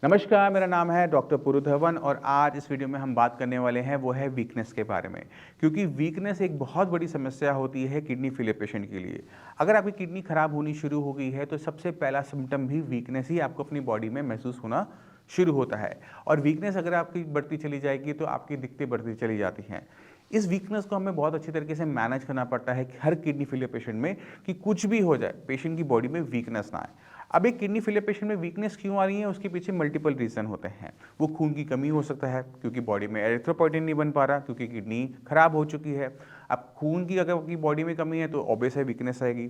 नमस्कार, मेरा नाम है डॉक्टर पुरु धवन और आज इस वीडियो में हम बात करने वाले हैं वो है वीकनेस के बारे में। क्योंकि वीकनेस एक बहुत बड़ी समस्या होती है किडनी फेलियर पेशेंट के लिए। अगर आपकी किडनी खराब होनी शुरू हो गई है तो सबसे पहला सिम्टम भी वीकनेस ही आपको अपनी बॉडी में महसूस होना शुरू होता है। और वीकनेस अगर आपकी बढ़ती चली जाएगी तो आपकी दिक्कतें बढ़ती चली जाती हैं। इस वीकनेस को हमें बहुत अच्छी तरीके से मैनेज करना पड़ता है कि हर किडनी फेलियर पेशेंट में कि कुछ भी हो जाए पेशेंट की बॉडी में वीकनेस ना आए। अब एक किडनी फेलियर पेशेंट में वीकनेस क्यों आ रही है, उसके पीछे मल्टीपल रीजन होते हैं। वो खून की कमी हो सकता है क्योंकि बॉडी में एरिथ्रोपोइटिन नहीं बन पा रहा क्योंकि किडनी खराब हो चुकी है। अब खून की अगर आपकी बॉडी में कमी है तो ऑब्वियस है वीकनेस आएगी।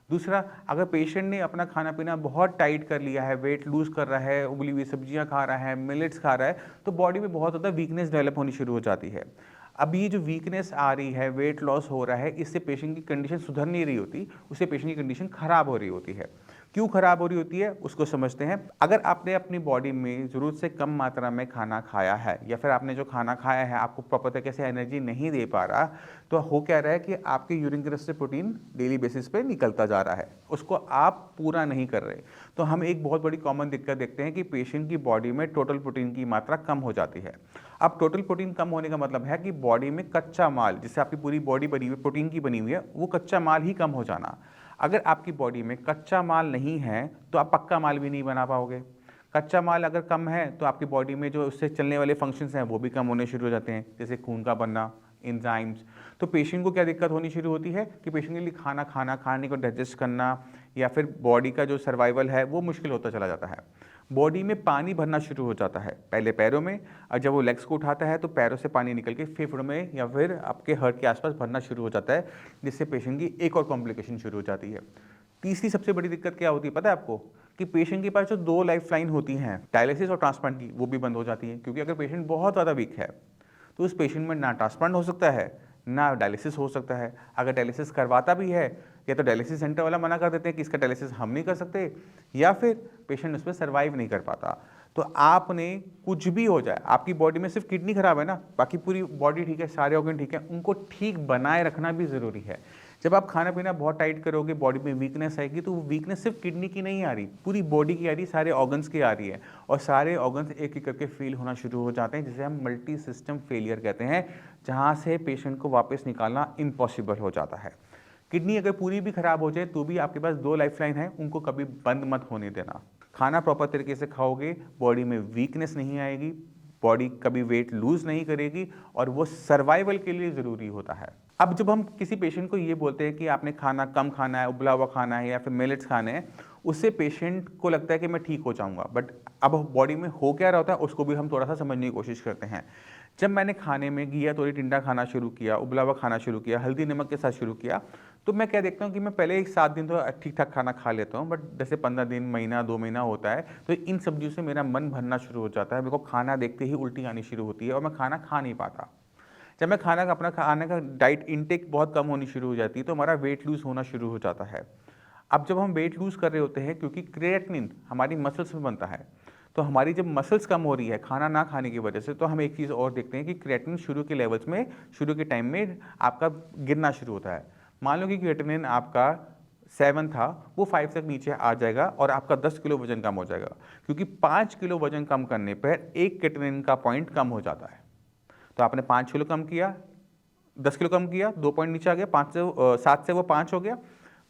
दूसरा, अगर पेशेंट ने अपना खाना पीना बहुत टाइट कर लिया है, वेट लूज कर रहा है, उबली हुई सब्जियां खा रहा है, मिलेट्स खा रहा है, तो बॉडी में बहुत ज़्यादा वीकनेस डेवलप होनी शुरू हो जाती है। अब ये जो वीकनेस आ रही है, वेट लॉस हो रहा है, इससे पेशेंट की कंडीशन सुधर नहीं रही होती, उससे पेशेंट की कंडीशन खराब हो रही होती है। क्यों खराब हो रही होती है उसको समझते हैं। अगर आपने अपनी बॉडी में ज़रूरत से कम मात्रा में खाना खाया है या फिर आपने जो खाना खाया है आपको प्रॉपर तरीके से एनर्जी नहीं दे पा रहा, तो हो क्या रहा है कि आपके यूरिन के रस्ते प्रोटीन डेली बेसिस पे निकलता जा रहा है, उसको आप पूरा नहीं कर रहे। तो हम एक बहुत बड़ी कॉमन दिक्कत देखते हैं कि पेशेंट की बॉडी में टोटल प्रोटीन की मात्रा कम हो जाती है। अब टोटल प्रोटीन कम होने का मतलब है कि बॉडी में कच्चा माल, जिससे आपकी पूरी बॉडी बनी हुई प्रोटीन की बनी हुई है, वो कच्चा माल ही कम हो जाना। अगर आपकी बॉडी में कच्चा माल नहीं है तो आप पक्का माल भी नहीं बना पाओगे। कच्चा माल अगर कम है तो आपकी बॉडी में जो उससे चलने वाले फंक्शंस हैं वो भी कम होने शुरू हो जाते हैं, जैसे खून का बनना, एंजाइम्स। तो पेशेंट को क्या दिक्कत होनी शुरू होती है कि पेशेंट के लिए खाने को डाइजेस्ट करना या फिर बॉडी का जो सर्वाइवल है वो मुश्किल होता चला जाता है। बॉडी में पानी भरना शुरू हो जाता है, पहले पैरों में, और जब वो लेग्स को उठाता है तो पैरों से पानी निकल के फेफड़ों में या फिर आपके हार्ट के आसपास भरना शुरू हो जाता है, जिससे पेशेंट की एक और कॉम्प्लिकेशन शुरू हो जाती है। तीसरी सबसे बड़ी दिक्कत क्या होती है पता है आपको, कि पेशेंट के पास जो दो लाइफ लाइन होती हैं, डायलिसिस और ट्रांसप्लांट की, वो भी बंद हो जाती है। क्योंकि अगर पेशेंट बहुत ज़्यादा वीक है तो उस पेशेंट में ना ट्रांसप्लांट हो सकता है ना डायलिसिस हो सकता है। अगर डायलिसिस करवाता भी है या तो डायलिसिस सेंटर वाला मना कर देते हैं कि इसका डायलिसिस हम नहीं कर सकते, या फिर पेशेंट उस पर सर्वाइव नहीं कर पाता। तो आपने कुछ भी हो जाए, आपकी बॉडी में सिर्फ किडनी खराब है ना, बाकी पूरी बॉडी ठीक है, सारे ऑर्गन ठीक है, उनको ठीक बनाए रखना भी ज़रूरी है। जब आप खाना पीना बहुत टाइट करोगे, बॉडी में वीकनेस आएगी, तो वो वीकनेस सिर्फ किडनी की नहीं आ रही, पूरी बॉडी की आ रही, सारे ऑर्गन्स की आ रही है। और सारे ऑर्गन्स एक एक करके फेल होना शुरू हो जाते हैं, जिसे हम मल्टी सिस्टम फेलियर कहते हैं, जहाँ से पेशेंट को वापस निकालना इम्पॉसिबल हो जाता है। किडनी अगर पूरी भी खराब हो जाए तो भी आपके पास दो लाइफ लाइन है, उनको कभी बंद मत होने देना। खाना प्रॉपर तरीके से खाओगे, बॉडी में वीकनेस नहीं आएगी, बॉडी कभी वेट लूज नहीं करेगी, और वो सर्वाइवल के लिए ज़रूरी होता है। अब जब हम किसी पेशेंट को ये बोलते हैं कि आपने खाना कम खाना है, उबला हुआ खाना है या फिर मिलेट्स खाने हैं, उससे पेशेंट को लगता है कि मैं ठीक हो जाऊंगा। बट अब बॉडी में हो क्या रहा होता है उसको भी हम थोड़ा सा समझने की कोशिश करते हैं। जब मैंने खाने में घिया तोरी टिंडा खाना शुरू किया, उबला हुआ खाना शुरू किया, हल्दी नमक के साथ शुरू किया, तो मैं क्या देखता हूँ कि मैं पहले 7 दिन तो ठीक ठाक खाना खा लेता हूँ, बट जैसे 15 दिन, महीना, 2 महीना होता है तो इन सब्जियों से मेरा मन भरना शुरू हो जाता है। मेरे को खाना देखते ही उल्टी आनी शुरू होती है और मैं खाना खा नहीं पाता। जब मैं अपना खाने का डाइट इनटेक बहुत कम होनी शुरू हो जाती है तो हमारा वेट लूज़ होना शुरू हो जाता है। अब जब हम वेट लूज़ कर रहे होते हैं, क्योंकि क्रिएटिनिन हमारी मसल्स में बनता है, तो हमारी जब मसल्स कम हो रही है खाना ना खाने की वजह से, तो हम एक चीज़ और देखते हैं कि क्रिएटिनिन शुरू के लेवल्स में, शुरू के टाइम में आपका गिरना शुरू होता है। मान लो कि क्रिएटिनिन आपका 7 था, वो 5 तक नीचे आ जाएगा और आपका 10 किलो वजन कम हो जाएगा। क्योंकि 5 किलो वजन कम करने पर एक क्रिएटिनिन का पॉइंट कम हो जाता है। तो आपने 5 किलो कम किया, 10 किलो कम किया, 2 पॉइंट नीचे आ गया, 7 से वो 5 हो गया।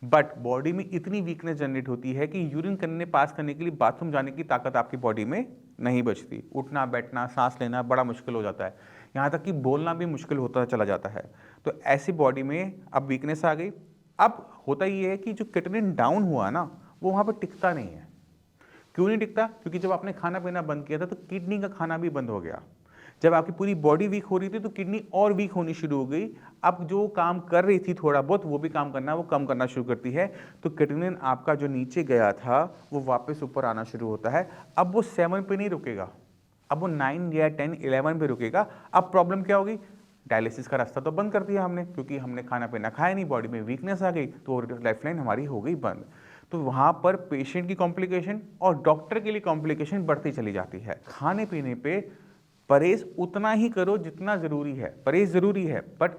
बट बॉडी में इतनी वीकनेस जनरेट होती है कि यूरिन करने पास करने के लिए बाथरूम जाने की ताकत आपकी बॉडी में नहीं बचती। उठना बैठना सांस लेना बड़ा मुश्किल हो जाता है, यहाँ तक कि बोलना भी मुश्किल होता चला जाता है। तो ऐसी बॉडी में अब वीकनेस आ गई। अब होता ये है कि जो क्रिएटिनिन डाउन हुआ ना, वो वहाँ पर टिकता नहीं है। क्यों नहीं टिकता? क्योंकि जब आपने खाना पीना बंद किया था तो किडनी का खाना भी बंद हो गया। जब आपकी पूरी बॉडी वीक हो रही थी तो किडनी और वीक होनी शुरू हो गई। अब जो काम कर रही थी थोड़ा बहुत, वो भी काम करना, वो कम करना शुरू करती है। तो क्रिएटिनिन आपका जो नीचे गया था वो वापस ऊपर आना शुरू होता है। अब वो 7 पे नहीं रुकेगा, अब वो 9 या 10, 11 पे रुकेगा। अब प्रॉब्लम क्या होगी? डायलिसिस का रास्ता तो बंद कर दिया हमने, क्योंकि हमने खाना पीना खाया नहीं, बॉडी में वीकनेस आ गई, तो लाइफलाइन हमारी हो गई बंद। तो वहाँ पर पेशेंट की कॉम्प्लिकेशन और डॉक्टर के लिए कॉम्प्लिकेशन बढ़ती चली जाती है। खाने पीने पे परहेज उतना ही करो जितना ज़रूरी है। परहेज ज़रूरी है, बट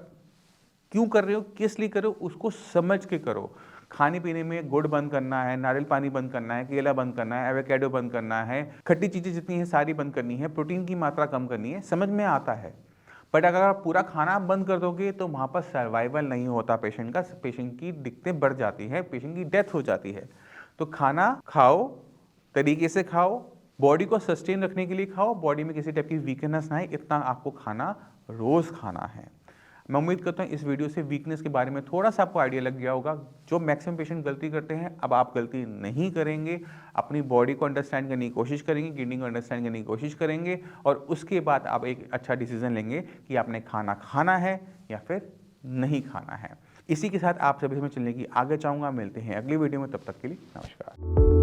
क्यों कर रहे हो, किस लिए करो, उसको समझ के करो। खाने पीने में गुड़ बंद करना है, नारियल पानी बंद करना है, केला बंद करना है, एवोकेडो बंद करना है, खट्टी चीज़ें जितनी हैं सारी बंद करनी है, प्रोटीन की मात्रा कम करनी है, समझ में आता है। बट अगर आप पूरा खाना बंद कर दोगे तो वहाँ पर सर्वाइवल नहीं होता पेशेंट का, पेशेंट की दिक्कतें बढ़ जाती है, पेशेंट की डेथ हो जाती है। तो खाना खाओ, तरीके से खाओ, बॉडी को सस्टेन रखने के लिए खाओ, बॉडी में किसी टाइप की वीकनेस ना आए, इतना आपको खाना रोज़ खाना है। मैं उम्मीद करता हूँ इस वीडियो से वीकनेस के बारे में थोड़ा सा आपको आइडिया लग गया होगा। जो मैक्सिमम पेशेंट गलती करते हैं, अब आप गलती नहीं करेंगे, अपनी बॉडी को अंडरस्टैंड करने की कोशिश करेंगे, किडनी को अंडरस्टैंड करने की कोशिश करेंगे और उसके बाद आप एक अच्छा डिसीजन लेंगे कि आपने खाना खाना है या फिर नहीं खाना है। इसी के साथ आप सभी में चलने की आगे चाहूँगा। मिलते हैं अगली वीडियो में, तब तक के लिए नमस्कार।